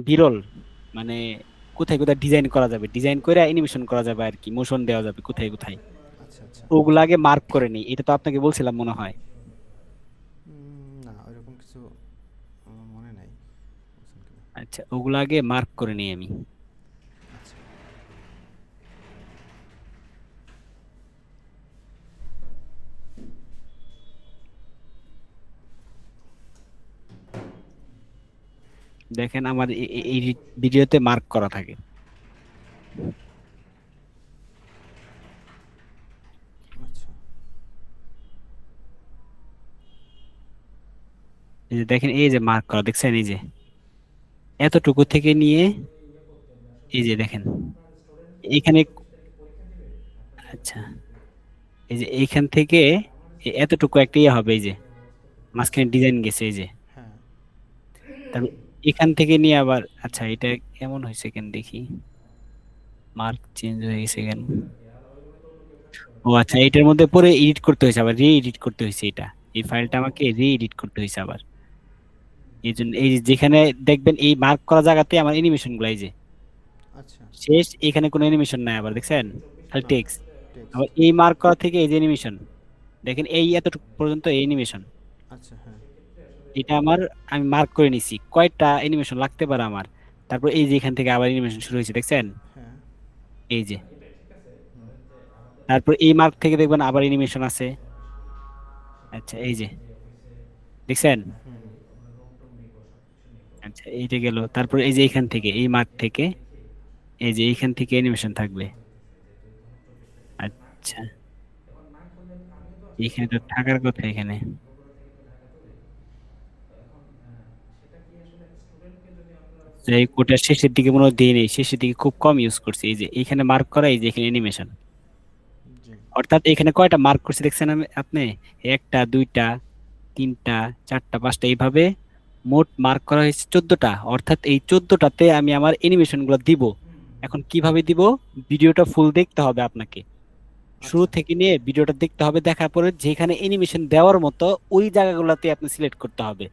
বিরল, মানে কোথায় কোথায় ডিজাইন করা যাবে, ডিজাইন করে অ্যানিমেশন করা যাবে আর কি, মোশন দেওয়া যাবে কোথায় কোথায়, আচ্ছা আচ্ছা। ওগুলো আগে মার্ক করে নিই। এটা তো আপনাকে বলছিলাম মনে হয়। না ওইরকম কিছু আমার মনে নাই, বুঝছেন কিনা। আচ্ছা, ওগুলো আগে মার্ক করে নিই আমি। আচ্ছা দেখেন আমার এই ভিডিওতে মার্ক করা থাকে। আচ্ছা। এই যে দেখেন, এই যে মার্ক করা দেখছেন, এই যে এতটুকু থেকে নিয়ে, এই যে দেখেন এইখানে। আচ্ছা, এই যে এইখান থেকে এতটুকু একটা ইয়ে হবে, এই যে আচ্ছা। মাঝখানে ডিজাইন গেছে, এই যে হ্যাঁ। তারপর এখান থেকে নিয়ে আবার, আচ্ছা এটা কেমন হয়েছে কেন দেখি, মার্ক চেঞ্জ হয়ে গেছে কেন। ও আচ্ছা, এটার মধ্যে পরে এডিট করতে হয়েছে, আবার রি এডিট করতে হয়েছে এটা, এই ফাইলটা আমাকে রি এডিট করতে হয়েছে আবার। এই জন্য এই যে যেখানে দেখবেন এই মার্ক করা জায়গাতে আমার অ্যানিমেশন গুলো, এই যে আচ্ছা। শেষ, এখানে কোনো অ্যানিমেশন নাই আবার, দেখছেন খালি না। টেক্সট। টেক্সট। আবার এই মার্ক করা থেকে এই যে অ্যানিমেশন, দেখেন এই এতটুকু পর্যন্ত এই অ্যানিমেশন, আচ্ছা। হ্যাঁ। এটা আমার, আমি মার্ক করে নিছি কয়টা অ্যানিমেশন লাগতে পারে আমার। তারপর এই যে এখান থেকে আবার অ্যানিমেশন শুরু হয়েছে, দেখছেন হ্যাঁ। এই যে। তারপর এই মার্ক থেকে দেখবেন আবার অ্যানিমেশন আছে। আচ্ছা, এই যে দেখছেন। আচ্ছা, এইটা গেল। তারপর এই যে এইখান থেকে, এই মার্ক থেকে, এই যে এইখান থেকে অ্যানিমেশন থাকবে। আচ্ছা, এখানে তো থাকার কথা এখানে। এই কোটার শেষের দিকে মনে হয় দিই নেই, শেষের দিকে খুব কম ইউজ করছি। এই যে এইখানে মার্ক করা, এই যে এখানে অ্যানিমেশন, জি। অর্থাৎ এখানে কয়টা মার্ক করছি দেখছেন আপনি, একটা দুইটা তিনটা চারটা পাঁচটা, এইভাবে মোট মার্ক করা হয়েছে 14টা। অর্থাৎ এই 14টাতে আমি আমার অ্যানিমেশন গুলো দিব। এখন কিভাবে দিব, ভিডিওটা ফুল দেখতে হবে আপনাকে, শুরু আচ্ছা থেকে নিয়ে ভিডিওটা দেখতে হবে, দেখার পরে যেখানে অ্যানিমেশন দেওয়ার মতো ওই জায়গাগুলোতে আপনি সিলেক্ট করতে হবে।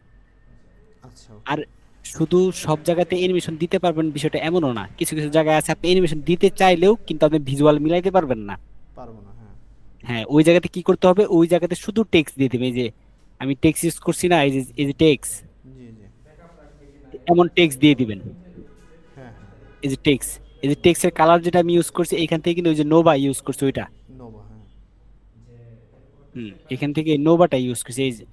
আচ্ছা। আর ওকে। শুধু সব জায়গাতে অ্যানিমেশন দিতে পারবেন বিষয়টা এমনও না, কিছু কিছু জায়গায় আছে আপনি অ্যানিমেশন দিতে চাইলেও কিন্তু আপনি ভিজুয়াল মিলাইতে পারবেন না। পারবো না, হ্যাঁ। হ্যাঁ, ওই জায়গাতে কি করতে হবে, ওই জায়গাতে শুধু টেক্সট দিয়ে দিবেন। এই যে আমি টেক্সট ইউজ করছি না, এই যে টেক্সট, জি জি। এমন টেক্সট দিয়ে দিবেন। হ্যাঁ হ্যাঁ। এই যে টেক্সট, এই যে টেক্সটের কালার যেটা আমি ইউজ করছি এখান থেকে কিন্তু ওই যে নোভা ইউজ করছি ওইটা। নোভা, হ্যাঁ। এখান থেকে নোভাটা ইউজ করছি, এই যে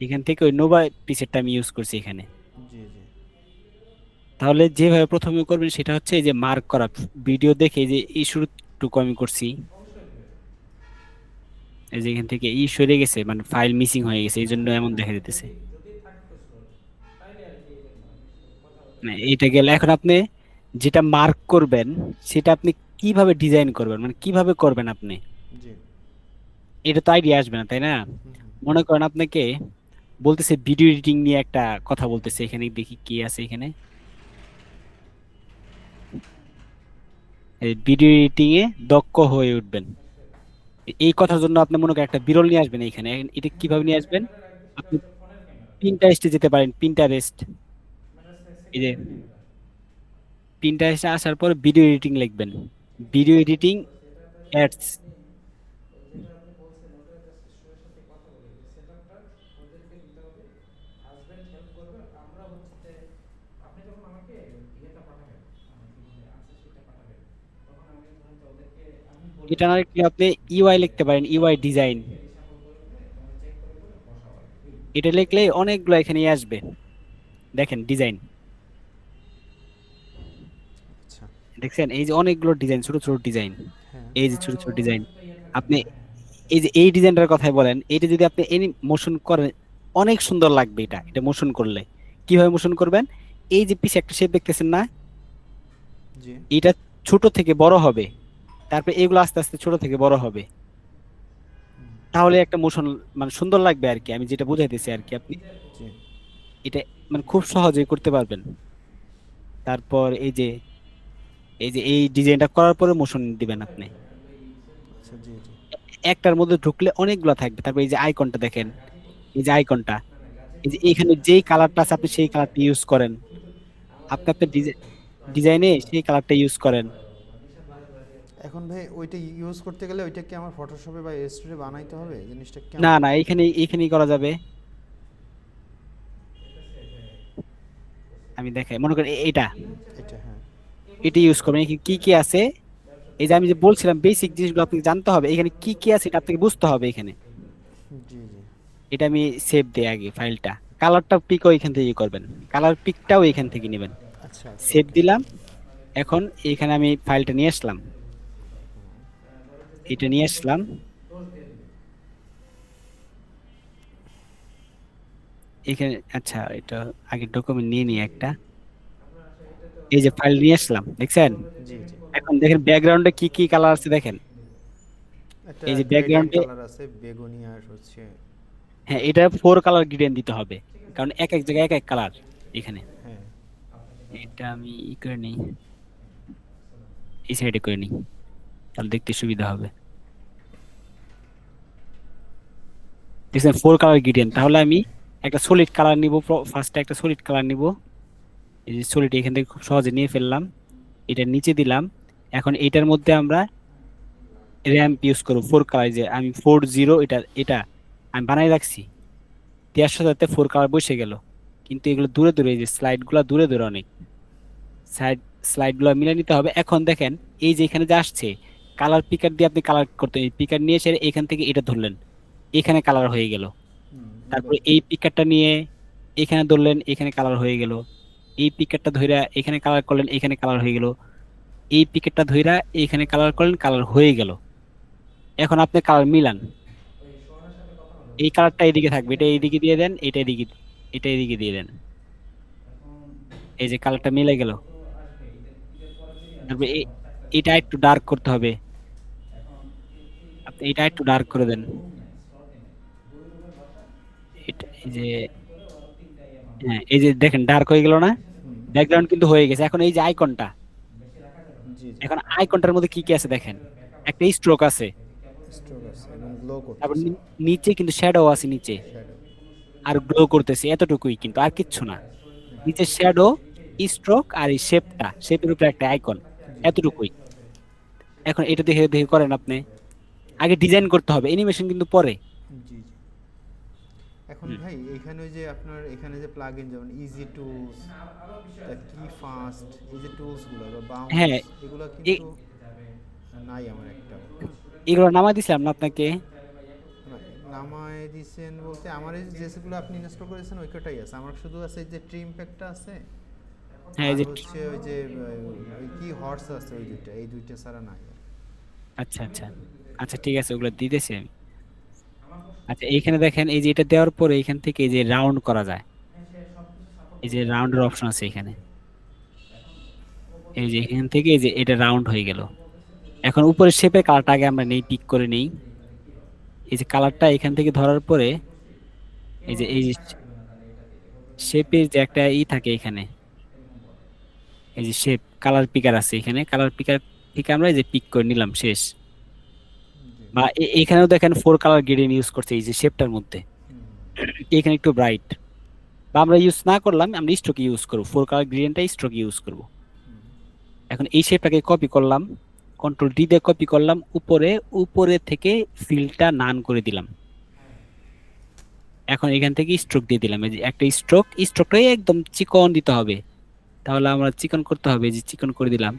এখান থেকে ওই নোভা পিসেরটা আমি ইউজ করছি এখানে। জি জি। তাহলে যেভাবে প্রথমে করবেন সেটা হচ্ছে এই যে মার্ক করা, ভিডিও দেখে এই যে এই শুরুটুকু আমি করছি, এই যে এখান থেকে ই সরে গেছে, মানে ফাইল মিসিং হয়ে গেছে, এই জন্য এমন দেখা যেতেছে। না, এটা গেলে এখন আপনি যেটা মার্ক করবেন সেটা আপনি কিভাবে ডিজাইন করবেন, মানে কিভাবে করবেন আপনি, জি। এটা তো আইডিয়া আসবে না, তাই না? হুম হুম। মনে করেন আপনাকে বলতেছে ভিডিও এডিটিং নিয়ে একটা কথা বলতেছে, এখানে দেখি কি আছে এখানে। ভিডিও এডিটিং এ দক্ষ হয়ে উঠবেন, এই কথার জন্য আপনি মনে করেন একটা বিরল নিয়ে আসবেন এখানে। এটা কিভাবে নিয়ে আসবেন, আপনি পিন্টারেস্টে যেতে পারেন, পিন্টারেস্ট, এই যে পিন্টারেস্টে আসার পর ভিডিও এডিটিং লিখবেন, ভিডিও এডিটিং অ্যাডস। এটা না লিখলে আপনি ইউআই লিখতে পারেন, ইউআই ডিজাইন, এটা লিখলে অনেকগুলো এখানে আসবে। দেখেন ডিজাইন, আচ্ছা। দেখছেন এই যে অনেকগুলো ডিজাইন, ছোট ছোট ডিজাইন, হ্যাঁ। এই যে ছোট ছোট ডিজাইন। আপনি এই যে এই ডিজাইনটার কথাই বলেন, এটা যদি আপনি এনি মোশন করেন অনেক সুন্দর লাগবে। এটা এটা মোশন করলে কিভাবে মোশন করবেন, এই যে পিছে একটা শেপ দেখতেছেন না, জি। এটা ছোট থেকে বড় হবে, তারপরে এগুলো আস্তে আস্তে ছোট থেকে বড় হবে, তাহলে একটা মোশন মানে সুন্দর লাগবে আর কি, আমি যেটা বুঝাইতেছি আর কি। আপনি জি। এটা মানে খুব সহজেই করতে পারবেন। তারপর এই যে এই ডিজাইনটা করার পরে মোশন দিবেন আপনি, আচ্ছা। জি জি। একটার মধ্যে ঢুকলে অনেকগুলো থাকবে। তারপর এই যে আইকনটা দেখেন, এই যে আইকনটা, এই যে এখানে যেই কালারটা আছে আপনি সেই কালারটা ইউজ করেন। আপনি আপনার ডিজাইনে সেই কালারটা ইউজ করেন। এখন ভাই ওইটা ইউজ করতে গেলে ওইটা কি আমার ফটোশপে বা ইলাস্ট্রেটরে বানাইতে হবে? জিনিসটা না কেমন? না, এইখানেই করা যাবে। আমি দেখাই, মনে করেন এটা এটা হ্যাঁ। এটা ইউজ করবেন। এখানে কি কি আছে, এই যে আমি যে বলছিলাম বেসিক জিনিসগুলো আপনাকে জানতে হবে, এখানে কি কি আছে এটা আপনাকে বুঝতে হবে এখানে। জি জি। এটা আমি সেভ দিই আগে ফাইলটা। কালারটা পিকও এখান থেকে করবেন, কালার পিকটাও এখান থেকে নেবেন। আচ্ছা আচ্ছা, সেভ ওকে। দিলাম। এখন এখানে আমি ফাইলটা নিয়ে আসলাম, এটা নিয়ে আসলাম। এখানে আচ্ছা, এটা আগে ডকুমেন্ট নিয়ে নিই একটা। এই যে ফাইল নিয়ে আসলাম, দেখছেন? জি জি। এখন দেখেন ব্যাকগ্রাউন্ডে কি কি কালার আছে দেখেন। একটা এই যে গ্রেডিয়েন্ট ব্যাকগ্রাউন্ডে, কালার আছে, বেগুনি আর হচ্ছে। হ্যাঁ এটা 4 কালার গ্রেডিয়েন্ট দিতে হবে, কারণ এক এক জায়গায় এক এক কালার এখানে। হ্যাঁ। এটা আমি করে নিই, এই সাইডে করে নিই, তাহলে দেখতে সুবিধা হবে। দেখছেন 4 কালার গ্রেডিয়েন্ট। তাহলে আমি একটা সলিড কালার নিব, ফার্স্টে একটা সলিড কালার নিব। এই যে সলিড এখান থেকে খুব সহজে নিয়ে ফেললাম, এটা নিচে দিলাম। এখন এটার মধ্যে আমরা র্যাম্প ইউজ করবো 4 কালার। যে আমি 40, এটা এটা আমি বানাই রাখছি, দেওয়ার সাথে সাথে 4 কালার বসে গেল। কিন্তু এগুলো দূরে দূরে, এই যে স্লাইড গুলা দূরে দূরে অনেক, সাইড স্লাইড গুলো মিলে নিতে হবে। এখন দেখেন এই যে এখানে যে আসছে, কালার পিকার দিয়ে আপনি কালার করতে, এই পিকার নিয়ে এসে এখান থেকে এটা ধরলেন, এখানে কালার হয়ে গেল। হুম, এবার। তারপরে এই পিকারটা নিয়ে এখানে ধরলেন, এখানে কালার হয়ে গেল। এই পিকারটা ধইরা এখানে কালার করলেন, এখানে কালার হয়ে গেল। এই পিকারটা ধইরা এখানে কালার করলেন, কালার হয়ে গেল। এখন আপনি কালার মিলান, এই কালারটা এদিকে থাকবে, এটা এইদিকে দিয়ে দেন, এটা এদিকে দিয়ে দেন। এই যে কালারটা মিলে গেল। তারপরে আচ্ছা। এটা একটু ডার্ক করতে হবে, আপনি এটা একটু ডার্ক করে দেন। এটা এই যে, হ্যাঁ এই যে দেখেন ডার্ক হয়ে গেল না? হুম। ব্যাকগ্রাউন্ড কিন্তু হয়ে গেছে। এখন এই যে আইকনটা, জি জি। এখন আইকনটার মধ্যে কি কি আছে দেখেন। একটা স্ট্রোক আছে, স্ট্রোক আছে এবং গ্লো তারপর করতেছে। নিচে কিন্তু শ্যাডো আছে নিচে, শ্যাডো। আর গ্লো করতেছে, এতটুকুই কিন্তু, আর কিচ্ছু না। নিচে শ্যাডো, স্ট্রোক, আর এই শেপের উপরে একটা আইকন, জি এতটুকুই। এখন এটা দেখে দেখে করেন আপনি। আগে ডিজাইন করতে হবে, অ্যানিমেশন কিন্তু পরে। জি জি। এখন হুম। ভাই এখানে ওই যে আপনার এখানে যে প্লাগ ইন, যেমন ইজি টুলস, কি ফাস্ট, এই যে টুলসগুলো বা বাউন্স, হ্যাঁ, এগুলো এ- কিন্তু নাই আমার একটা। এগুলো নামাই দিছিলাম না আপনাকে? না, নামায় দিছেন বলতে আমার এই যেগুলো আপনি ইনস্টল করেছেন ওই কটাই আছে আমার, শুধু আছে এই যে ট্রিম প্যাকটা আছে হ্যাঁ এই আর যে, হচ্ছে ওই যে ওই কি হর্স আছে, ওই দুইটা, এই দুইটা ছাড়া নাই আর। আচ্ছা আচ্ছা, আচ্ছা ঠিক আছে, ওগুলো দিতেছি আমি। আচ্ছা এইখানে দেখেন, এই যে এটা দেওয়ার পরে এখান থেকে এই যে রাউন্ড করা যায়, এই যে রাউন্ডের অপশন আছে এখানে। এই যে এখান থেকে এই যে এটা রাউন্ড হয়ে গেল। এখন উপরে শেপের কালারটা আগে আমরা নেই, পিক করে নেই। এই যে কালারটা এখান থেকে ধরার পরে, এই যে শেপের যে একটা থাকে এখানে, এই যে শেপ কালার পিকার আছে এখানে, কালার পিকার থেকে আমরা এই যে পিক করে নিলাম, শেষ। জি। বা এখানেও দেখেন 4 কালার গ্রেডিয়েন্ট ইউজ করছে এই যে শেপটার মধ্যে। হুম। এখানে একটু ব্রাইট, বা আমরা ইউজ না করলাম, আমরা স্ট্রোক ইউজ করবো, 4 কালার গ্রেডিয়েন্টটা স্ট্রোক ইউজ করব। হুম। এখন এই শেপটাকে কপি করলাম, কন্ট্রোল ডি দিয়ে কপি করলাম, উপরে উপরে থেকে ফিলটা নান করে দিলাম। এখন এখান থেকে স্ট্রোক দিয়ে দিলাম, এই যে একটা স্ট্রোকটাই একদম চিকন দিতে হবে। তাহলে আমরা চিকন করতে হবে, এই যে চিকন করে দিলাম।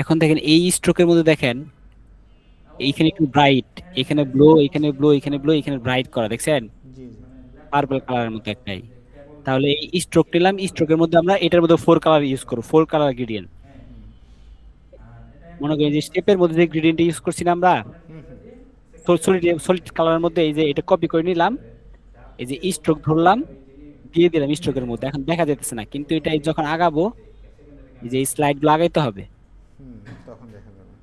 এখন দেখেন এই স্ট্রোকের মধ্যে দেখেন এইখানে একটু ব্রাইট, এখানে ব্লু, এখানে ব্লু, এখানে ব্লু, এখানে ব্রাইট করা, দেখছেন? জি জি। পার্পল কালারের মধ্যে একটাই। তাহলে এই স্ট্রোক নিলাম, স্ট্রোকের মধ্যে আমরা এটার মধ্যে 4 কালার ইউজ করবো, 4 কালার গ্রেডিয়েন্ট। হুম। মনে করি যে স্টেপের মধ্যে যে গ্রেডিয়েন্ট ইউজ করছি না আমরা, হুম হুম। সলিড সলিড কালারের মধ্যে, এই যে এটা কপি করে নিলাম, এই যে স্ট্রোক ধরলাম, দিয়ে দিলাম স্ট্রোকের মধ্যে। এখন দেখা যেতেছে না, কিন্তু এটা যখন আগাবো, এই যে স্লাইড গুলো আগাইতে হবে, হুম, তখন দেখা যাবে।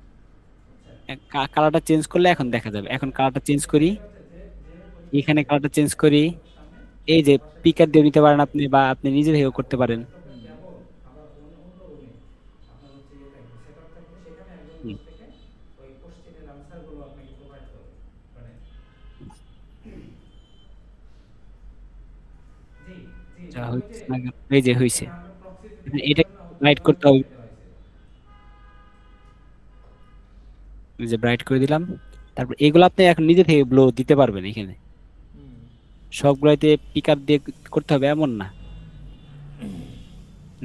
কালারটা চেঞ্জ করলে এখন দেখা যাবে। এখন কালারটা চেঞ্জ করি, এখানে কালারটা চেঞ্জ করি। এই যে পিকার দিয়ে নিতে পারেন আপনি, বা আপনি নিজে থেকেও করতে পারেন। হুম। যা হচ্ছে না কেন? এই যে হইছে। এখন এটা ব্রাইট করতে হবে। এই যে ব্রাইট করে দিলাম। তারপর এগুলো আপনি এখন নিজে থেকে ব্লো দিতে পারবেন এখানে। হুম। সবগুলাতে পিকার দিয়ে করতে হবে এমন না,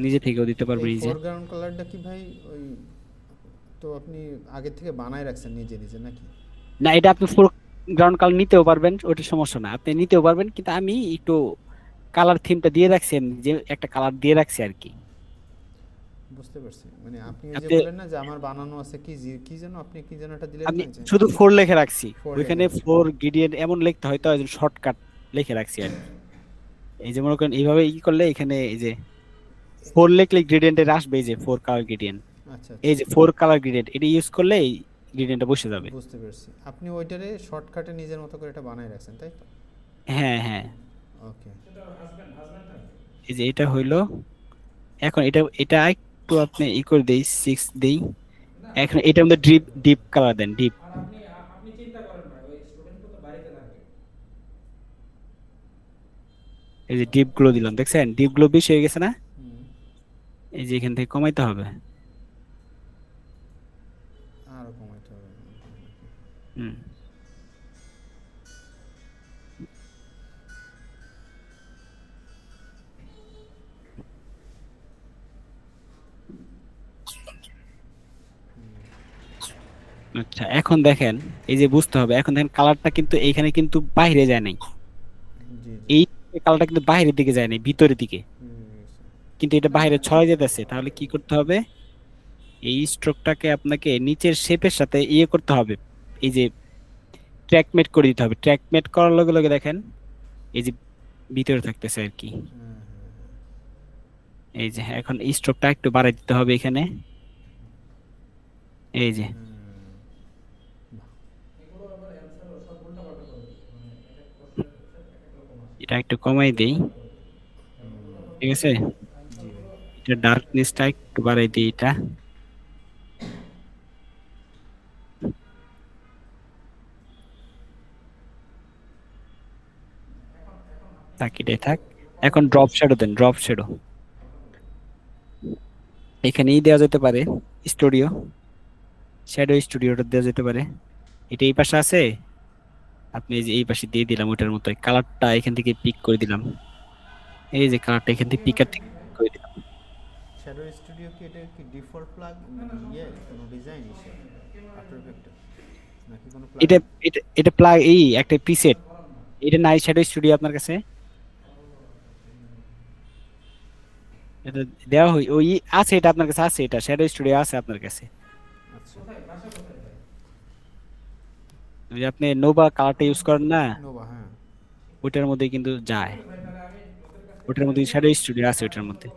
নিজে থেকেও দিতে পারবেন এই এই যে। ফোরগ্রাউন্ড কালারটা কি ভাই ওই, তো আপনি আগে থেকে বানায় রাখছেন নিজে নিজে নাকি? না, এটা আপনি ফোর গ্রাউন্ড কালার নিতেও পারবেন, ওটা সমস্যা না, আপনি নিতেও পারবেন, কিন্তু আমি একটু কালার থিমটা দিয়ে রাখছি, আমি যে একটা কালার দিয়ে রাখছি আর কি। বুঝতে পারছি, মানে আপনি ওই যে আপনি বললেন না যে আমার বানানো আছে কি কি যেন, আপনি কি যেন একটা দিলেন আমি না যে শুধু ফোর লিখে রাখছি, ফোর লেখা ওইখানে আছে। ফোর গ্রেডিয়েন্ট এমন লিখতে হয়তো শর্টকাট লিখে রাখছি আর কি। এই যে মনে করেন এইভাবে ই করলে এখানে এই যে ফোর লিখলে গ্রেডিয়েন্টের আসবে, এই যে ফোর কালার গ্রেডিয়েন্ট, আচ্ছা এই আচ্ছা, যে ফোর কালার গ্রেডিয়েন্ট, এটা ইউজ করলে এই গ্রেডিয়েন্টটা বসে যাবে। বুঝতে পেরেছি। আপনি ওইটারে শর্টকাটে নিজের মতো করে এটা বানায় রাখছেন তাই তো? হ্যাঁ হ্যাঁ, ওকে। এই যে এটা হইলো। এখন এটা এটা একটু আপনি ই করে দেই, সিক্স দেই। এখন এটার মধ্যে ডিপ ডিপ কালার দেন, ডিপ। এই যে ডিপ গুলো দিলাম, দেখছেন ডিপ গুলো বেশি হয়ে গেছে না? হুম। এই যে এখান থেকে কমাইতে হবে। আরও কমাইতে হবে। হুম। আচ্ছা এখন দেখেন, এই যে বুঝতে হবে, এখন দেখেন কালারটা কিন্তু এইখানে কিন্তু বাইরে যায় নাই, জি জি। এই কালারটা কিন্তু বাইরের দিকে যায় নাই, ভিতরের দিকে, হুম, গেছে। কিন্তু এটা বাইরে ছড়াই যেতেছে। তাহলে কি করতে হবে, এই স্ট্রোকটাকে আপনাকে নিচের শেপের সাথে ইয়ে করতে হবে, এই যে ট্র্যাকমেট করে দিতে হবে। ট্র্যাকমেট করার লগে লগে দেখেন এই যে ভিতরে থাকতেছে আর কি। হ্যাঁ হ্যাঁ হ্যাঁ। এই যে এখন এই স্ট্রোকটা একটু বাড়াই দিতে হবে এখানে, এই যে বাহ। এটা একটু কমাই দেই, ঠিক আছে। জি ভাই। এটা ডার্কনেসটা একটু বাড়াই দিই, এটা থাক, এটাই থাক। এখন ড্রপ শ্যাডো দেন, ড্রপ শ্যাডো এখানেই দেওয়া যেতে পারে, স্টুডিও শ্যাডো স্টুডিওটা দেওয়া যেতে পারে। এটা এই পাশে আছে, আপনি এই যে এই পাশে দিয়ে দিলাম, ওইটার মতো কালারটা এখান থেকে পিক করে দিলাম, এই যে কালারটা এখান থেকে পিকার থেকে pick করে দিলাম। শ্যাডো স্টুডিও কি এটা কি ডিফল্ট প্লাগ, ইয়ে কোনো ডিজাইন ইসে আফটার ইফেক্টে, নাকি কোনো এটা প্লাগইন? এটা এটা প্লাগ এই একটা প্রিসেট, এটা নাই শ্যাডো স্টুডিও আপনার কাছে? এটা দেওয়া হয় ওই আছে, এটা আপনার কাছে আছে, এটা শ্যাডো স্টুডিও আছে আপনার কাছে। আচ্ছা। ওই যে আপনি নোভা কালারটা ইউজ করেন না, নোভা, হ্যাঁ। ওইটার মধ্যে কিন্তু যায়, ওটার মধ্যে শ্যাডো স্টুডিও আছে ওটার মধ্যে।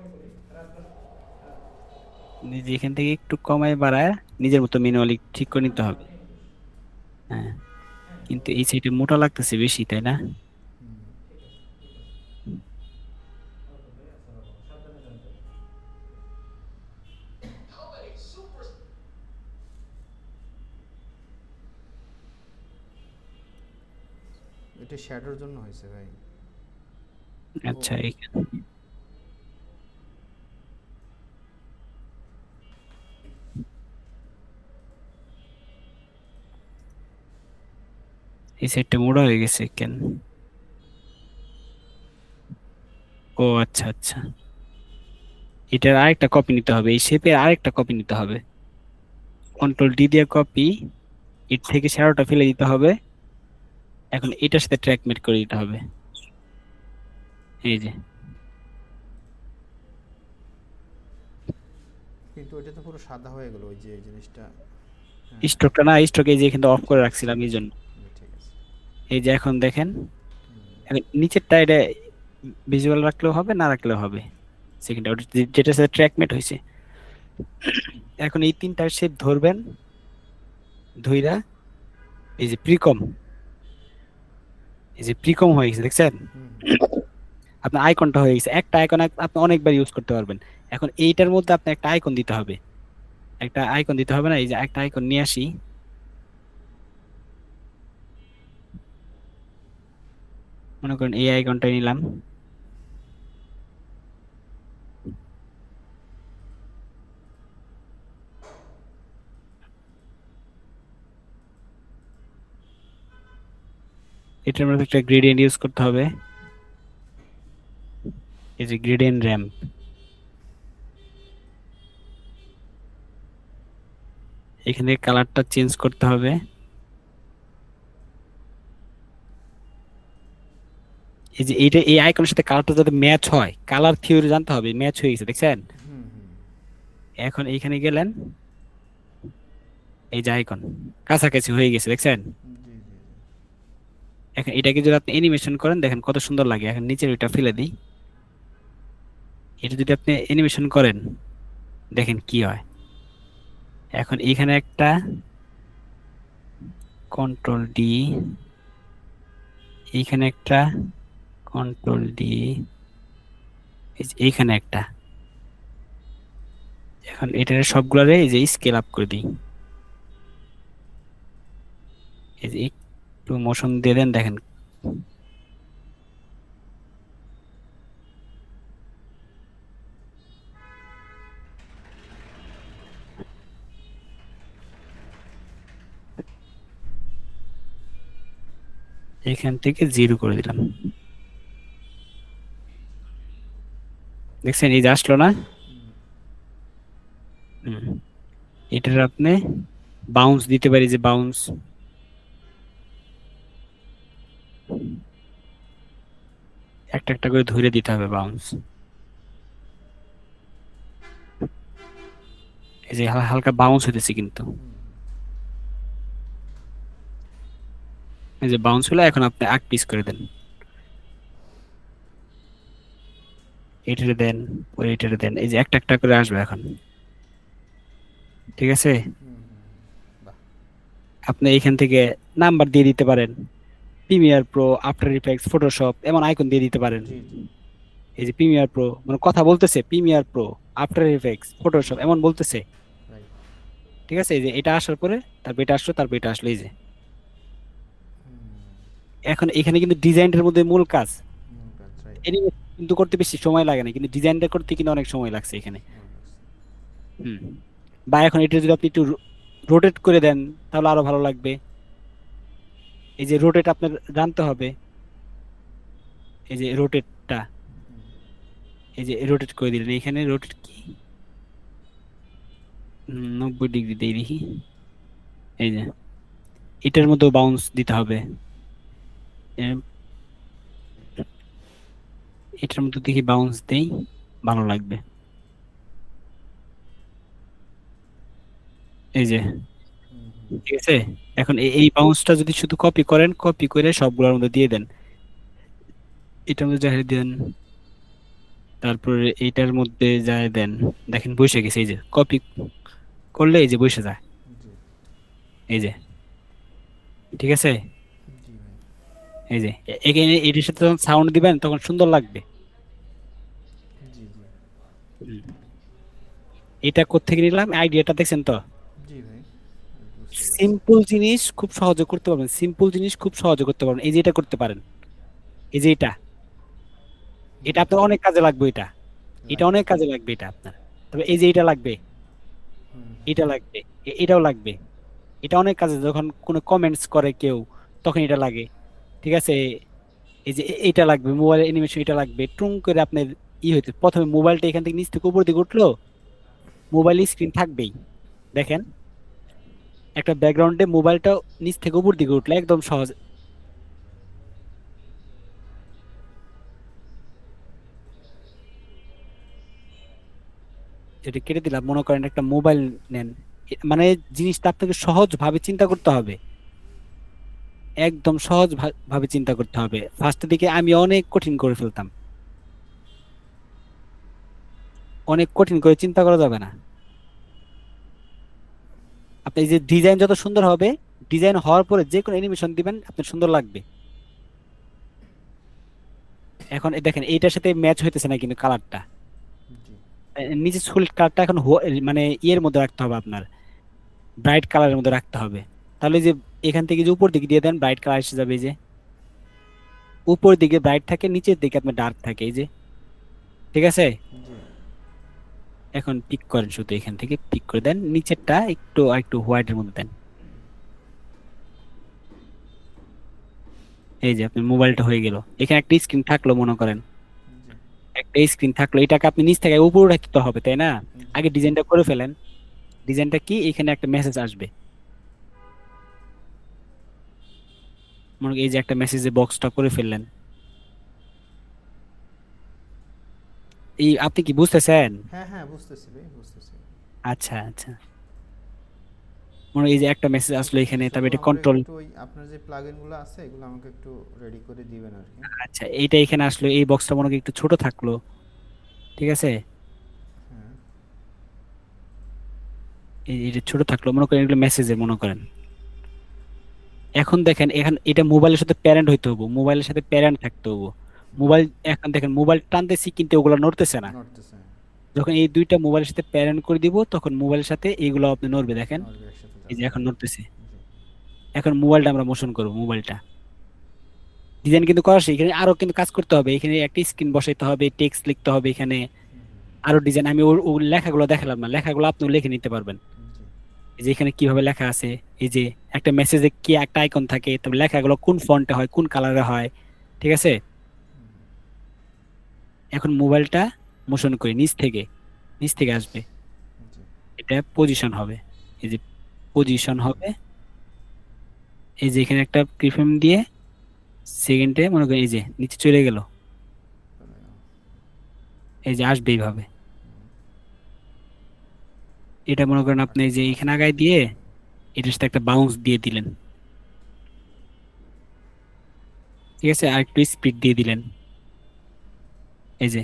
নিজে এখান থেকে একটু কমায় বাড়ায় নিজের মতো ম্যানুয়ালি ঠিক করে নিতে হবে। হ্যাঁ, কিন্তু এই সাইডে মোটা লাগতেছে বেশি, তাই না? হুম। এটা শ্যাডোর জন্য হয়েছে ভাই। ও, আচ্ছা এই সাইডটা মোটা হয়ে গেছে কেন? ও আচ্ছা আচ্ছা, এটার আরেকটা কপি নিতে হবে, এই শেপের আরেকটা কপি নিতে হবে। কন্ট্রোল ডি দিয়ে কপি, এর থেকে শ্যাডোটা ফেলে দিতে হবে। এখন এটার সাথে ট্র্যাক মেট করে দিতে হবে, এই যে কিন্তু ওইটা তো পুরো সাদা হয়ে গেল ওই যে এই জিনিসটা। হ্যাঁ। স্ট্রোকটা না, স্ট্রোক এই যে এখানে অফ করে রাখছিলাম এই জন্য। ঠিক আছে। এই যে এখন দেখেন, হুম। এখন নিচেরটা এটা ভিজুয়াল রাখলেও হবে, না রাখলেও হবে, সেকেন্ডটা যেটার সাথে ট্র্যাক মেট হয়েছে। এখন এই তিনটা শেপ ধরবেন, ধইরা এই যে প্রিকম, এই যে প্রিকম হয়ে গেছে দেখছেন, হুম। আপনার আইকনটা হয়ে গেছে, একটা আইকন আপনি অনেকবার ইউজ করতে পারবেন। এখন এইটার মধ্যে আপনি একটা আইকন দিতে হবে, একটা আইকন দিতে হবে না, এই যে একটা আইকন নিয়ে আসি, মনে করেন এই আইকনটা নিলাম, এটার মধ্যে একটা গ্রেডিয়েন্ট ইউজ করতে হবে, এই যে গ্রেডিয়েন্ট র্যাম্প। এখানে কালারটা চেঞ্জ করতে হবে। এই যে এইটা এই আইকনের সাথে কালারটা যাতে ম্যাচ হয়, কালার থিওরি জানতে হবে, ম্যাচ হয়ে গেছে দেখছেন। হুম হুম। এখন এইখানে গেলেন, এই যে আইকন কাছাকাছি হয়ে গেছে দেখছেন। জি জি জি। এখন এটাকে যদি আপনি অ্যানিমেশন করেন দেখেন কত সুন্দর লাগে। এখন নিচের ওইটা ফেলে দিই, এটা যদি আপনি অ্যানিমেশন করেন দেখেন কি হয়। এখন এইখানে একটা কন্ট্রোল ডি, এইখানে একটা কন্ট্রোল ডি, এইখানে একটা। এখন এটার সবগুলারে এই যে স্কেল আপ করে দিই, এই যে একটু মোশন দিয়ে দেন দেখেন। এখান থেকে 0 করে দিলাম, দেখছেন এই যে আসলো না। হুম, এটার আপনি বাউন্স দিতে পারি, যে বাউন্স, একটা একটা করে ধরে দিতে হবে বাউন্স। এই যে হালকা বাউন্স হইতেছে কিন্তু, এই যে বাউন্স হলো। এখন আপনি এক পিস করে দেন, এটারে দেন, পরে এটারে দেন, এই যে একটা একটা করে আসবে এখন, ঠিক আছে। হুম হুম। বাহ। আপনি এইখান থেকে নাম্বার দিয়ে দিতে পারেন, Premiere Pro, after effects, Photoshop, এমন আইকন দিয়ে দিতে পারেন। জি জি। এই যে প্রিমিয়ার প্রো মানে কথা বলতেছে, Premiere Pro, after effects, Photoshop এমন বলতেছে, রাইট। ঠিক আছে। এই যে এটা আসার পরে তারপর এটা আসলো, তারপর এটা আসলো, এই যে হুম। এখন এখানে কিন্তু ডিজাইনের মধ্যে মূল কাজ। That's right. এনিমেশন কিন্তু করতে বেশি সময় লাগে না, কিন্তু ডিজাইনটা করতে কিন্তু অনেক সময় লাগছে এখানে। হুম, বা এখন এটা যদি আপনি একটু রোটেট করে দেন তাহলে আরো ভালো লাগবে। এই যে রোটেট আপনার জানতে হবে, এই যে রোটেটটা, এই যে রোটেট করে দিলেন, এখানে রোটেট কি 90 ডিগ্রি দিয়ে দেখি, এই যে এটার মধ্যেও বাউন্স দিতে হবে। এম, এটার মধ্যে দেখি বাউন্স দেই, ভালো লাগবে। এই যে হুম হুম। ঠিক আছে। এখন এই বাউন্সটা যদি শুধু কপি করেন, কপি করে সবগুলোর মধ্যে দিয়ে দেন, এটার মধ্যে যাই দেন, তারপরে এইটার মধ্যে যায় দেন, দেখেন বসে গেছে। এই যে কপি করলে এই যে বসে যায়, জি এই যে ঠিক আছে। জি ভাই। এই যে এখানে এটার সাথে যখন সাউন্ড দিবেন তখন সুন্দর লাগবে। জি জি। হুম, এটা কোত্থেকে নিলাম আইডিয়াটা দেখছেন তো। জি ভাই, বুঝতে পারছি। সিম্পল জিনিস খুব সহজে করতে পারবেন, সিম্পল জিনিস খুব সহজে করতে পারবেন। এই যে এটা করতে পারেন, এই যে এটা, এটা হুম। আপনার অনেক কাজে লাগবে। এটা এটা রাইট। অনেক কাজে লাগবে এটা আপনার। তবে এই যে এটা লাগবে, হুম এটা লাগবে, এটাও লাগবে। এটা অনেক কাজে, যখন কোনো কমেন্টস করে কেউ তখন এটা লাগে, ঠিক আছে। এই যে এটা লাগবে, মোবাইল অ্যানিমেশন এটা লাগবে, টুং করে আপনার হইতে প্রথমে মোবাইলটা এখান থেকে নিচ থেকে উপর দিকে উঠলো, মোবাইল স্ক্রিন থাকবেই। দেখেন একটা ব্যাকগ্রাউন্ডে মোবাইলটা নিচ থেকে উপর দিকে উঠলো একদম সহজ। যেটা কেটে দিলাম, মনে করেন একটা মোবাইল নেন, মানে জিনিসটা আপনাকে সহজ ভাবে চিন্তা করতে হবে, একদম সহজ ভাবে চিন্তা করতে হবে। ফার্স্টের দিকে আমি অনেক কঠিন করে ফেলতাম, অনেক কঠিন করে চিন্তা করা যাবে না। আপনি এই যে ডিজাইন যত সুন্দর হবে, ডিজাইন হওয়ার পরে যে কোনো অ্যানিমেশন দিবেন আপনার সুন্দর লাগবে। এখন এই দেখেন এইটার সাথে ম্যাচ হইতেছে না কিন্তু কালারটা, জি। নিচে সলিড কালারটা এখন মানে ইয়ের মধ্যে রাখতে হবে আপনার, ব্রাইট কালারের মধ্যে রাখতে হবে। তাহলে যে এখান থেকে যে উপর দিকে দিয়ে দেন ব্রাইট কালার এসে যাবে, এই যে উপর দিকে ব্রাইট থাকে, নিচের দিকে আপনার ডার্ক থাকে, এই যে ঠিক আছে। জি। এখন পিক করেন, শুধু এখান থেকে পিক করে দেন, নিচেরটা একটু হোয়াইটের মধ্যে দেন। এই যে আপনার মোবাইলটা হয়ে গেল, এখানে একটা স্ক্রিন থাকলো মনে করেন, জি একটা স্ক্রিন থাকলো, এটাকে আপনি নিচ থেকে উপরে রাখতে হবে তাই না? জি আগে ডিজাইনটা করে ফেলেন। ডিজাইনটা কি, এখানে একটা মেসেজ আসবে, মনে করেন এই যে একটা মেসেজের বক্সটা করে ফেললেন। এই আপনি কি বুঝতেছেন? হ্যাঁ হ্যাঁ বুঝতেছি ভাই, বুঝতেছি। আচ্ছা আচ্ছা, মনে করেন এই যে একটা মেসেজ আসলো এখানে, শুধু তারপর এটা আমার কন্ট্রোল। একটু ওই আপনার যে প্লাগইনগুলো আছে এগুলো আমাকে একটু রেডি করে দিবেন আর কি। আচ্ছা, এইটা এখানে আসলো, এই বক্সটা মনে করেন একটু ছোট থাকলো, ঠিক আছে? হ্যাঁ এটা ছোট থাকলো মনে করেন, এগুলো মেসেজের মনে করেন। এখন দেখেন, এখন এটা মোবাইলের সাথে প্যারেন্ট হইতে হবো, মোবাইলের সাথে প্যারেন্ট থাকতে হবো। মোবাইল, এখন দেখেন মোবাইল টানতেছি কিন্তু ওগুলো নড়তেছে না। নড়তেছে। যখন এই দুইটা মোবাইলের সাথে প্যারেন্ট করে দিব তখন মোবাইলের সাথে এইগুলো আপনি নড়বে, দেখেন নড়বে একসাথে এই যাবে, যে এখন হ্যাঁ। নড়তেছে। জি এখন মোবাইলটা আমরা মোশন করবো, মোবাইলটা ডিজাইন কিন্তু করা শেষ। এখানে আরো কিন্তু কাজ করতে হবে, এখানে একটা স্ক্রিন বসাইতে হবে, টেক্সট লিখতে হবে এখানে, আরো ডিজাইন। আমি ও লেখাগুলো দেখালাম না, লেখাগুলো আপনিও লিখে নিতে পারবেন। জি এই যে এখানে কিভাবে লেখা আছে, এই যে একটা মেসেজে কি একটা আইকন থাকে, তবে লেখাগুলো কোন ফন্টে হয়, কোন কালারে হয়, ঠিক আছে? এখন মোবাইলটা মোশন করি, নিচ থেকে, নিচ থেকে আসবে, জি এটা পজিশন হবে, এই যে পজিশন হবে। এই যে এখানে একটা প্রিফ্রেম দিয়ে সেকেন্ডে মনে করি এই যে নিচে চলে গেল, এই যে আসবে এইভাবে। এটা মনে করেন আপনি এই যে এখানে আগায় দিয়ে এটার সাথে একটা বাউন্স দিয়ে দিলেন, ঠিক আছে? আর একটু স্পিড দিয়ে দিলেন, এই যে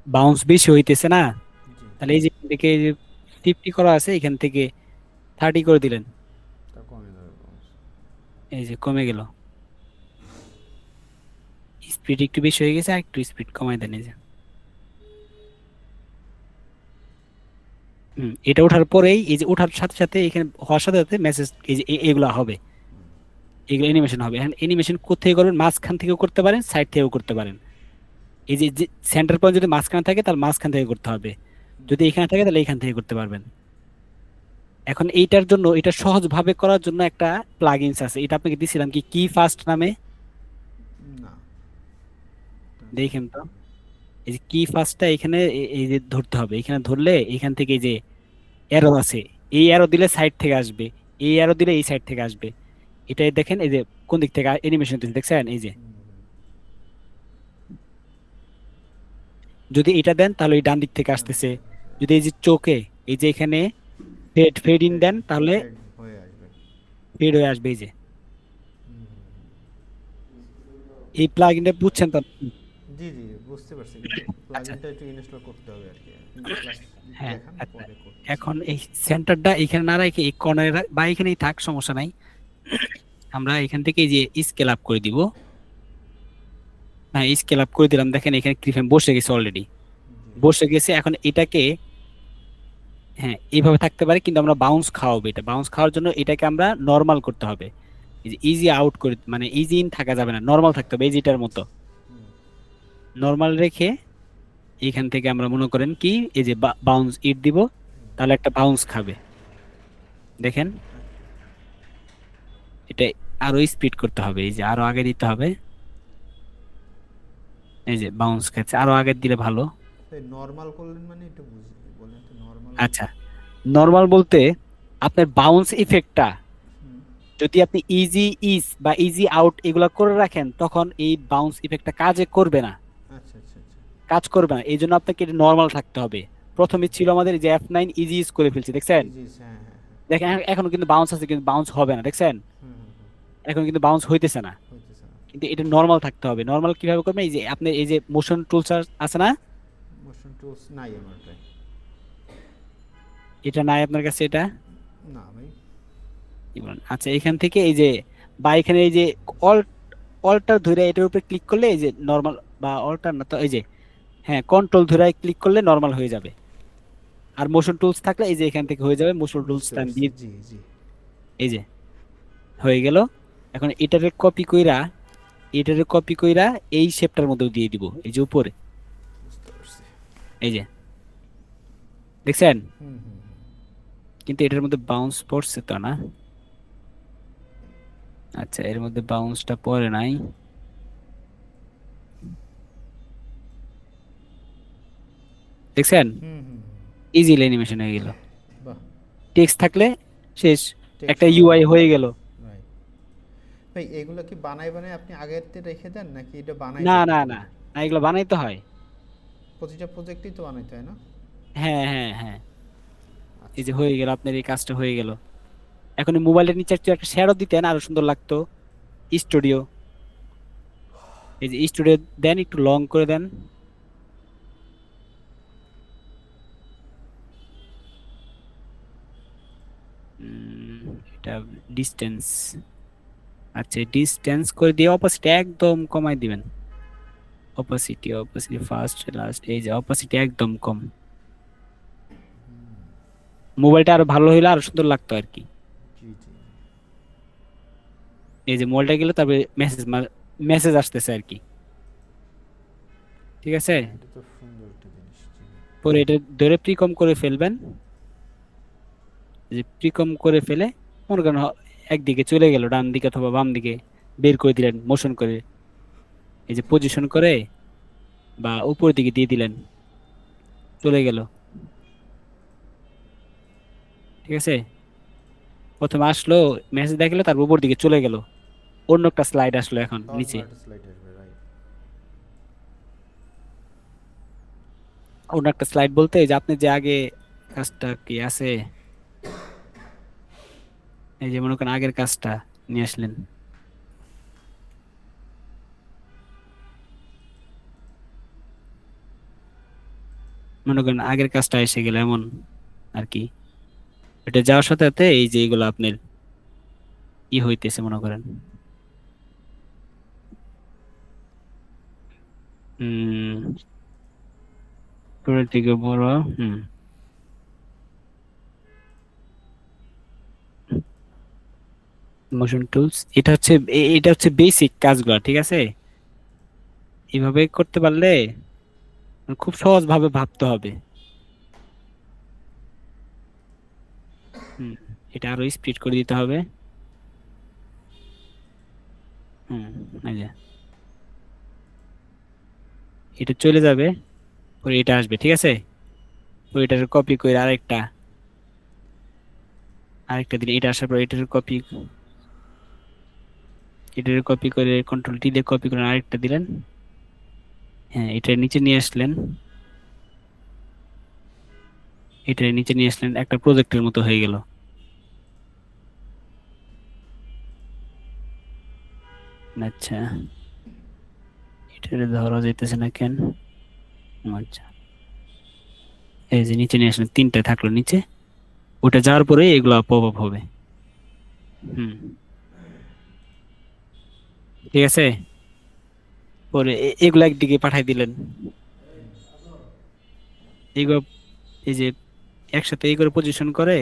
বাউন্স বেশি হইতেছে না? জি তাহলে এই যে এখান থেকে 50 করা আছে, এখান থেকে 30 করে দিলেন, তা কমে যাবে bounce। এই যে কমে গেল। স্পিড একটু বেশি হয়ে গেছে, আর একটু স্পিড কমাই দেন, এই যে এটা ওঠার পরেই, এই যে ওঠার সাথে সাথে এখানে হওয়ার সাথে সাথে মেসেজ, এই যে এগুলা হবে, এগুলো অ্যানিমেশন হবে। এখন অ্যানিমেশন কোথায় করবেন, মাঝখান থেকেও করতে পারেন, সাইড থেকেও করতে পারেন। এই যে সেন্টার পয়েন্ট যদি মাঝখানে থাকে তাহলে মাঝখান থেকে করতে হবে, যদি এখানে থাকে তাহলে এইখান থেকে করতে পারবেন। এখন এইটার জন্য, এটা সহজ ভাবে করার জন্য একটা প্লাগইনস আছে, এটা আপনাকে দিছিলাম কি, কি ফাস্ট নামে, না দেখেন তো। এই যে কি ফাস্টটা এখানে এই যে ধরতে হবে, এখানে ধরলে এখান থেকে এই যে অ্যারো আছে, এই অ্যারো দিলে সাইড থেকে আসবে, এই অ্যারো দিলে এই সাইড থেকে আসবে। এটাই দেখেন এই যে কোন দিক থেকে অ্যানিমেশন দেখছেন, এই যে যদি এটা দেন তাহলে এই ডান দিক থেকে ডান আসতেছে। দিকে হচ্ছে যদি এই যে চোখে এই যে এখানে ফেড ফেড ইন ফেড দেন তাহলে ফেড হয়ে আসবে। ফেড হয়ে আসবে, এই যে হুম, এই প্লাগইনটা বুঝছেন তো? জি জি বুঝতে পারছি, কিন্তু আচ্ছা, প্লাগইনটা একটু ইনস্টল করতে হবে আর কি। প্লাস হ্যাঁ দেখান আচ্ছা, পরে করতেছি। এখন এই সেন্টারটা এখানে না রেখে এই কর্নারে বা এখানেই থাক, সমস্যা নাই। আমরা এখান থেকে এই যে স্কেল আপ করে দিব। হ্যাঁ, স্কেল আপ করে দিলাম, দেখেন এখানে ক্রিফ্রেম বসে গেছে অলরেডি, জি বসে গেছে। এখন এটাকে, হ্যাঁ এইভাবে থাকতে পারে, কিন্তু আমরা বাউন্স খাওয়াবো। এটা বাউন্স খাওয়ার জন্য এটাকে আমরা নর্মাল করতে হবে, এই যে ইজি আউট করে, মানে ইজি ইন থাকা যাবে না, নর্মাল থাকতে হবে, এই যেটার মতো হুম, নর্মাল রেখে এইখান থেকে আমরা মনে করেন কি এই যে বাউন্স ইট দিব, তাহলে একটা বাউন্স খাবে, দেখেন। এটা আরো স্পিড করতে হবে, এই যে আরো আগে দিতে হবে, এই যে বাউন্স খাচ্ছে, আরো আগে দিলে ভালো। নর্মাল করলেন মানে একটু বুঝি বলেন তো নর্মাল আচ্ছা, নর্মাল বলতে আপনার বাউন্স ইফেক্টটা হুম, যদি আপনি ইজি ইজ বা ইজি আউট এগুলা করে রাখেন, তখন এই বাউন্স ইফেক্টটা কাজে করবে না, আচ্ছা আচ্ছা আচ্ছা কাজ করবে না। এই জন্য আপনাকে এটা নর্মাল থাকতে হবে। প্রথমে ছিল আমাদের এই যে F9 ইজি ইউজ করে ফেলছি, দেখছেন? জি জি হ্যাঁ হ্যাঁ হ্যাঁ দেখেন এখনো কিন্তু বাউন্স আছে, কিন্তু বাউন্স হবে না, দেখছেন? হুম হুম হুম এখন কিন্তু বাউন্স হইতেছে না। হইতেছে না। কিন্তু এটা নর্মাল থাকতে হবে। নর্মাল কিভাবে করবেন, এই যে আপনি এই যে মোশন টুলস আছে না, মোশন টুলস নাই আমারটাই। এটা নাই আপনার কাছে, এটা না ভাই। কি বলেন? আচ্ছা, এখান থেকে এই যে বা এখানে এই যে অল অল্টার ধরে এটার উপরে ক্লিক করলে এই যে নর্মাল, বা অল্টার না তো, এই যে হ্যাঁ কন্ট্রোল ধরে ক্লিক করলে নর্মাল হয়ে যাবে। আর মোশন টুলস থাকলে এই যে এখান থেকে হয়ে যাবে, মোশন টুলস বুঝতে টান পারছি, দিয়ে, জি জি এই যে হয়ে গেল। এখন এটারে কপি কইরা, এটারে কপি কইরা এই শেপটার মধ্যে দিয়ে দিব, এই যে উপরে, বুঝতে পারছি। এই যে দেখছেন? হুম হুম হুম। কিন্তু এটার মধ্যে বাউন্স পড়ছে তো না? আচ্ছা, এর মধ্যে বাউন্সটা পরে নাই। দেখছেন, হুম হুম হুম। ইজিলি অ্যানিমেশন হয়ে গেল। বাহ। টেক্সট থাকলে শেষ, একটা টেক্সট ইউআই হয়ে গেল। রাইট। ভাই এগুলো কি বানাই বানাই আপনি আগেরতে রেখে দেন নাকি এটা না বানাইতে না করতে না লাগে? না, এগুলো বানাইতে হয়। প্রতিটা প্রজেক্টই তো বানাইতে হয় না? হ্যাঁ হ্যাঁ হ্যাঁ, এই আচ্ছা যে হয়ে আচ্ছা। গেল, আপনার এই কাজটা হয়ে গেল। এখন এই মোবাইলের নিচে একটু একটা শ্যাডো দিতেন, আরো সুন্দর লাগতো। স্টুডিও, এই যে স্টুডিও দেন, একটু লং করে দেন। এটা ডিস্টেন্স, আচ্ছা ডিস্টেন্স করে দিয়ে অপাসিটি একদম কমাই দিবেন। অপাসিটি, অপাসিটি ফার্স্ট লাস্ট, এই যে অপাসিটি একদম কম। মোবাইলটা আরো ভালো হইলে আরো সুন্দর লাগতো আর কি। জি জি। এই যে মোবাইলটা গেলে তারপরে মেসেজ, মেসেজ আসতেছে আর কি। ঠিক আছে, হ্যাঁ এটা তো সুন্দর একটা জিনিস। জি। পরে এটা ধরে প্রিকম করে ফেলবেন। এই যে প্রিকম করে ফেলে মনে করেন একদিকে চলে গেল, ডান দিকে অথবা বাম দিকে বের করে দিলেন মোশন করে। এই যে পজিশন করে বা উপর দিকে দিয়ে দিলেন, চলে গেল। ঠিক আছে, প্রথমে আসলো, মেসেজ দেখলো, তার উপর দিকে চলে গেল, অন্য একটা স্লাইড আসলো এখন অন্য নিচে। একটা স্লাইড আসবে, রাইট। অন্য একটা স্লাইড বলতে এই যে আপনি যে আগে কাজটা কি আছে, এই যে মনে করেন আগের কাজটা নিয়ে আসলেন। মনে করেন আগের কাজটা এসে গেল এমন আর কি। এটা যাওয়ার সাথে সাথে এই যে এগুলো আপনার হইতেছে মনে করেন। উপরের দিকে বড়। হুম, মোশন টুলস, এটা হচ্ছে এটা হচ্ছে বেসিক কাজগুলো, ঠিক আছে। এইভাবে করতে পারলে খুব সহজ ভাবে ভাবতে হবে। হুম, এটা আরো স্পিড করে দিতে হবে। হুম, এই যে এটা চলে যাবে, পরে এটা আসবে, ঠিক আছে। পরে এটার কপি করে আরেকটা, আরেকটা দিলে এটা আসার পর এটার কপি করে কন্ট্রোল টি দিয়ে কপি করে আরেকটা দিলেন। হ্যাঁ, এটার নিচে নিয়ে আসলেন, এটার নিচে নিয়ে আসলেন, একটা প্রজেক্টের মতো হয়ে গেল। আচ্ছা, এটা ধরা যাইতেছে না কেন? আচ্ছা, এই যে নিচে নিয়ে আসলেন, তিনটা থাকলো নিচে, ওটা যাওয়ার পরে এগুলা পপ আপ হবে। হুম, ঠিক আছে। পরে এগুলা একদিকে পাঠাই দিলেন, এগুলো এই যে একসাথে এই করে পজিশন করে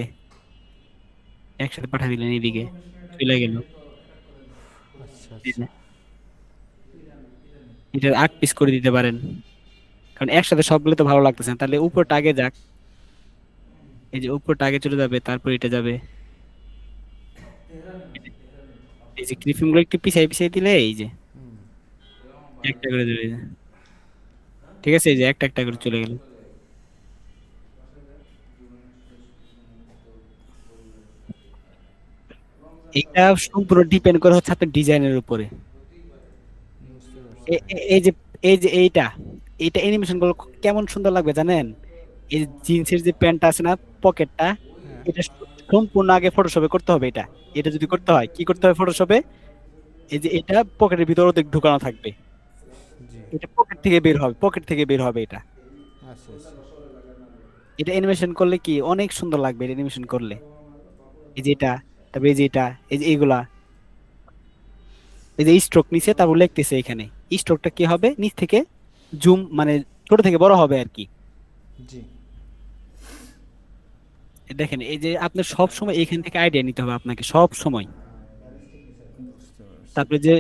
একসাথে পাঠিয়ে দিলেন, এইদিকে চলে গেল। আচ্ছা এই আচ্ছা। যে এটা 8 পিস করে দিতে পারেন, কারণ একসাথে সবগুলো তো ভালো লাগতেছে না, তাহলে উপরটা আগে যাক। এই যে উপরটা আগে চলে যাবে, তারপর এটা যাবে। এই যে ক্লিপিং গুলো একটু পিছাই পিছাই দিলে এই যে হুম। একটা করে দেবে, এই যে। ঠিক আছে, এই যে একটা একটা করে চলে গেল। এটা সম্পূর্ণ ডিপেন্ড করে হচ্ছে আপনার ডিজাইনের উপরে। বুঝতে পারছি। এই যে এইটা, এইটা অ্যানিমেশন গুলো কেমন সুন্দর লাগবে জানেন? এই জিন্সের যে প্যান্টটা আছে না, পকেটটা, হ্যাঁ। এটা সম্পূর্ণ আগে ফটোশপে করতে হবে এটা। এটা যদি করতে হয়, কি করতে হবে ফটোশপে, এই যে এটা পকেটের ভিতর ওদের ঢুকানো থাকবে, জি। এটা পকেট থেকে বের হবে, পকেট থেকে বের হবে এটা। আচ্ছা আচ্ছা। এটা অ্যানিমেশন করলে কি অনেক সুন্দর লাগবে অ্যানিমেশন করলে। এই যে এটা, তারপরে এই যে এটা, এই যে এইগুলা, এই যে স্ট্রোক নিচে তারপর লিখতেছে এখানে, স্ট্রোকটা কি হবে নিচ থেকে জুম মানে ছোট থেকে বড় হবে আর কি। জি। দেখেন, এই যে আপনার সব সময় এখান থেকে আইডিয়া নিতে হবে আপনাকে সব সময়। বুঝতে পারছি। তারপরে যে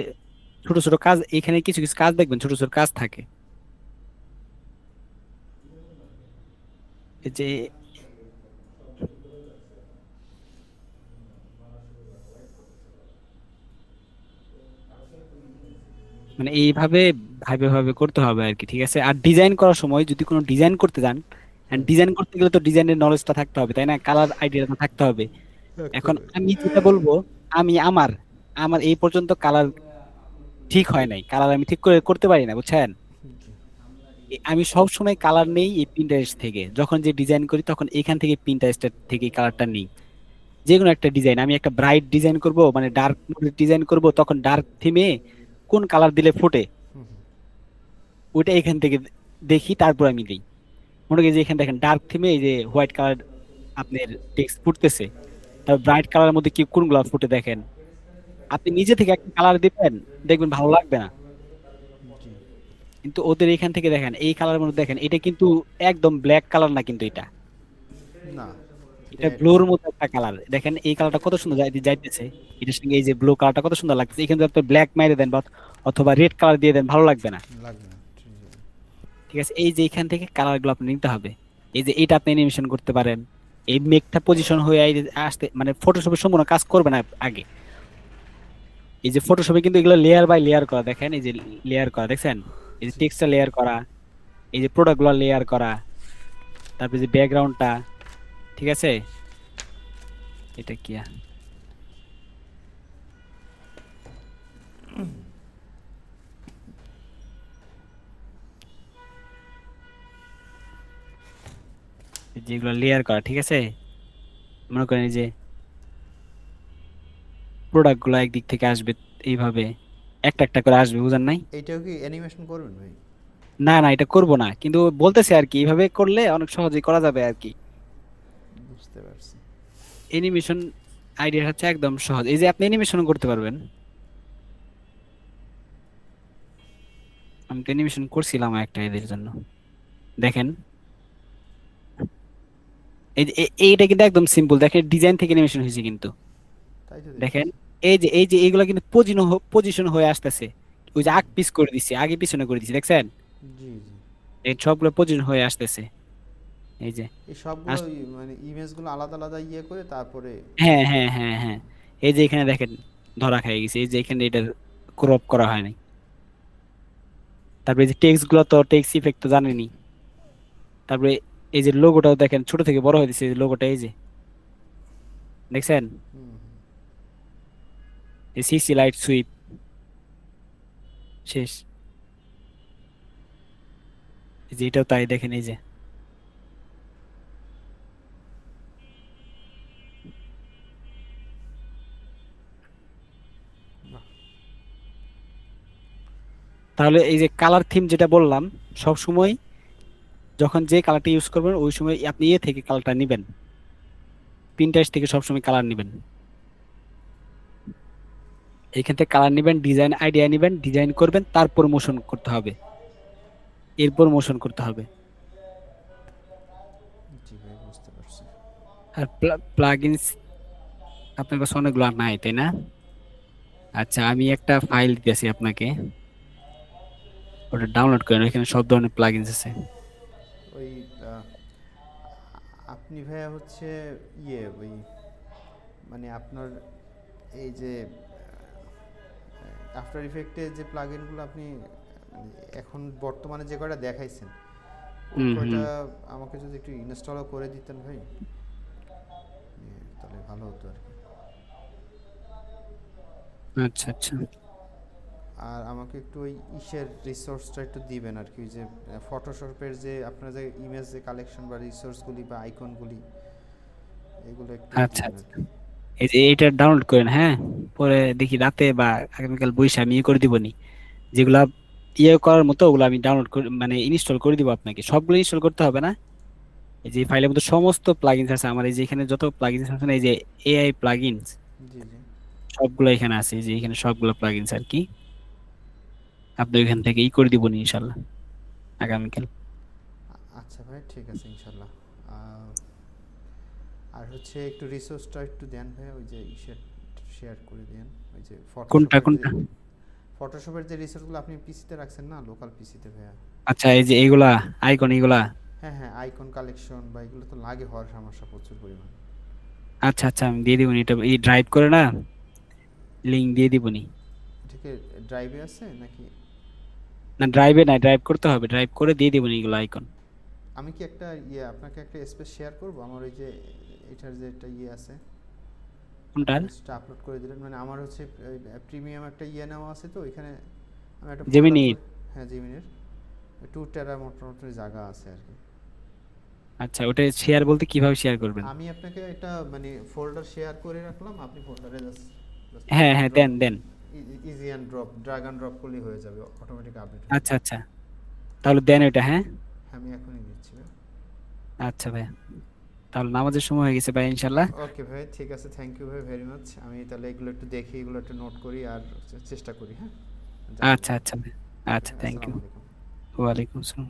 ছোট ছোট কাজ, এখানে কিছু কিছু কাজ দেখবেন ছোট ছোট কাজ থাকে। এই যে মানে এইভাবে ভাবে ভাবে করতে হবে আর কি, ঠিক আছে। আর ডিজাইন করার সময় যদি কোনো ডিজাইন করতে যান, হ্যাঁ, ডিজাইন করতে গেলে তো ডিজাইনের নলেজটা থাকতে হবে, তাই না? কালার আইডিয়াটা থাকতে হবে। থাকতে এখন হবে। আমি যেটা বলবো, আমি আমার আমার এই পর্যন্ত কালার ঠিক হয় নাই, কালার আমি ঠিক করে করতে পারি না, বুঝছেন? জি। আমি সব সময় কালার নেই এই পিন্টারেস্ট থেকে, যখন যে ডিজাইন করি তখন এখান থেকে পিন্টারেস্টের থেকে কালারটা নেই। যে কোনো একটা ডিজাইন, আমি একটা ব্রাইট ডিজাইন করব, মানে ডার্ক ডিজাইন করব, তখন ডার্ক থিমে কোন কালার দিলে ফোটে হুম, হুম। ওইটা এখান থেকে দেখি, তারপর আমি দিই। মনে করি যে এখানে দেখেন ডার্ক থিমে এই যে হোয়াইট কালার আপনার টেক্সট ফুটতেছে, তারপর ব্রাইট কালারের মধ্যে কি কোনগুলো ফুটে দেখেন, আপনি নিজে থেকে একটা কালার দিবেন, দেখবেন ভালো লাগবে না। জি। কিন্তু ওদের এখান থেকে দেখেন এই কালারের মধ্যে দেখেন, এটা কিন্তু একদম ব্ল্যাক কালার না, কিন্তু এটা না, এটা এটা ব্লুর মতো একটা কালার। দেখেন এই কালারটা কত সুন্দর যাইতেছে, এটার সঙ্গে এই যে ব্লু কালারটা কত সুন্দর লাগতেছে। এখানে যদি আপনি ব্ল্যাক মেরে দেন বা অথবা রেড কালার দিয়ে দেন, ভালো লাগবে না। লাগবে না। জি, জি। ঠিক আছে, এই যে এখান থেকে কালার গুলো আপনি নিতে হবে। এই যে এটা আপনি অ্যানিমেশন করতে পারেন, এই মেঘটা পজিশন হয়ে এই যে আসতে, মানে ফটোশপে সম্পূর্ণ কাজ করবে না আগে। এই যে ফটোশপে কিন্তু এগুলো লেয়ার বাই লেয়ার করা, দেখেন এই যে লেয়ার করা দেখছেন, এই যে জি, টেক্সটটা লেয়ার করা, এই যে প্রোডাক্ট গুলো লেয়ার করা, তারপরে যে ব্যাকগ্রাউন্ডটা, ঠিক আছে। এটা কি যেগুলো লেয়ার করা, ঠিক আছে। মনে করেন এই যে প্রোডাক্ট গুলো একদিক থেকে আসবে এইভাবে, একটা একটা করে আসবে, বুঝেন নাই? এইটাও কি অ্যানিমেশন করবেন ভাই? না না, এটা করব না, কিন্তু বলতেছি আর কি, এইভাবে করলে অনেক সহজেই করা যাবে আর কি। বুঝতে পারছি। অ্যানিমেশন আইডিয়া হচ্ছে একদম সহজ, এই যে আপনি অ্যানিমেশন করতে পারবেন। আমি তো অ্যানিমেশন করছিলাম একটা এদের জন্য, দেখেন এই যে এইটা কিন্তু একদম সিম্পল, দেখেন ডিজাইন থেকে অ্যানিমেশন হয়েছে কিন্তু। তাই তো দেখেন দেখতেছি। এই যে এইগুলা কিন্তু পজিশন হয়ে আসতেছে, ওই যে হুম, আগ পিস করে দিছি, আগে পিছনে করে দিছি, দেখছেন? জি, জি। এই সবগুলো পজিশন হয়ে আসতেছে, এই যে এই সবগুলো মানে ইমেজগুলো আলাদা আলাদা ইয়ে করে তারপরে। হ্যাঁ হ্যাঁ হ্যাঁ হ্যাঁ, এই যে এখানে দেখেন ধরা খেয়ে গেছে, এই যে এখানে এটা ক্রপ করা হয়নি। তারপরে এই যে টেক্সট গুলো তো টেক্সট ইফেক্ট তো জানেনি। তারপরে এই যে লোগোটাও দেখেন ছোট থেকে বড় হয়ে দিচ্ছে, এই লোগোটা এই যে দেখছেন, হুম, হুম। এই সিসি লাইট সুইপ শেষ, এই যে এটাও তাই, দেখেন এই যে। বাহ! তাহলে এই যে কালার থিম যেটা বললাম, সব সময় যখন যে কালারটা ইউজ করবেন ওই সময় আপনি ইয়ে থেকে কালারটা নেবেন, পিন্টারেস্ট থেকে সবসময় কালার নেবেন। এখান থেকে কালার নেবেন, ডিজাইন আইডিয়া নেবেন, ডিজাইন করবেন, তারপর মোশন করতে হবে, এরপর মোশন করতে হবে। জি ভাই, বুঝতে পারছি। আর প্লাগইনস আপনার কাছে অনেকগুলো নাই, তাই না? আচ্ছা, আমি একটা ফাইল দিতেছি আপনাকে, ওটা ডাউনলোড করেন, এখানে সব ধরনের প্লাগইনস আছে। ওই আহ, আপনি ভাইয়া হচ্ছে ইয়ে ওই মানে আপনার এই যে আফটার ইফেক্টে যে প্লাগইনগুলো আপনি মানে এখন বর্তমানে যে কয়টা দেখাইছেন ওই হুম হুম। কয়টা আমাকে যদি একটু ইনস্টলও করে দিতেন ভাই, তাহলে ভালো হতো আর কি। আচ্ছা আচ্ছা আর আমাকে একটু ওই ইসের রিসোর্সটা একটু দিবেন আর কি, ওই যে ফটোশপের যে আপনার যে ইমেজ যে কালেকশন বা রিসোর্সগুলি বা আইকনগুলি এগুলো একটু আচ্ছা দিবেন আর আচ্ছা। কি। এই যে এইটা ডাউনলোড করেন, হ্যাঁ। পরে দেখি রাতে বা আগামীকাল বইসা আমি ইয়ে করে দিবনি, যেগুলা ইয়ে করার মতো ওগুলো আমি ডাউনলোড করে মানে ইনস্টল করে দিব। আপনাকে সবগুলো ইনস্টল করতে হবে না। এই যে ফাইলের মধ্যে সমস্ত প্লাগইনস আছে আমার, এই যে এখানে যত প্লাগইনস আছে না, এই যে এআই প্লাগইনস জি, জি। সবগুলো এখানে আছে, এই যে এখানে সবগুলো প্লাগইনস আর কি। আপনি ওইখান থেকে ই করে দিবনি ইনশাল্লাহ আগামীকাল। আচ্ছা ভাই, ঠিক আছে ইনশাল্লাহ। আহ, আর হচ্ছে একটু রিসোর্সটা একটু দেন ভাই, ওই যে ইসের শেয়ার করে দেন, ওই যে কোনটা ফটোশপের যে কোনটা? রিসোর্সগুলো আপনি পিসিতে রাখছেন না, লোকাল পিসিতে ভাইয়া। আচ্ছা, এই যে এইগুলা আইকন এইগুলা। হ্যাঁ, হ্যাঁ, আইকন কালেকশন বা এগুলো তো লাগে হওয়ার সমস্যা প্রচুর পরিমাণ। আচ্ছা আচ্ছা, আমি দিয়ে দিবনি, এটা এই ড্রাইভ করে না লিংক দিয়ে দিবনি। এটা কি ড্রাইভে আছে নাকি? না ড্রাইভে না, ড্রাইভ করতে হবে, ড্রাইভ করে দিয়ে দিবেন এইগুলো আইকন। আমি কি একটা আপনাকে একটা স্পেস শেয়ার করব আমার ওই যে এটার যে একটা আছে কোনটার? জাস্ট আপলোড করে দিলেন, মানে আমার হচ্ছে প্রিমিয়াম একটা নেওয়া আছে, তো ওইখানে আমি একটা ফোল্ডার জেমিনি? করে, হ্যাঁ জিমিনের 2 টেরা মোটামুটি জায়গা আছে আর কি। আচ্ছা, ওটা শেয়ার বলতে কিভাবে শেয়ার করবেন? আমি আপনাকে একটা মানে ফোল্ডার শেয়ার করে রাখলাম, আপনি ফোল্ডারে জাস্ট জাস্ট হ্যাঁ ড্র্যাগ হ্যাঁ, and drop, then then. Easy and drop, drag and drop করলেই হয়ে যাবে, অটোমেটিক আপডেট হয়ে আচ্ছা যাবে। আচ্ছা, তাহলে দেন ওইটা, হ্যাঁ। হ্যাঁ আমি এখনই দিচ্ছি ভাই। আচ্ছা ভাই, তাহলে নামাজের সময় হয়ে গেছে ভাই, ইনশাল্লাহ। ওকে ভাই, ঠিক আছে, থ্যাংক ইউ ভাই ভেরি মাচ। আমি তাহলে এগুলো একটু দেখি, এগুলো একটু নোট করি আর চেষ্টা করি, হ্যাঁ জানার আচ্ছা জন্য। আচ্ছা ভাই, ওকে আচ্ছা, ভাই, থ্যাংক ইউ। আসসালামু আলাইকুম। ওয়ালাইকুম আসসালাম।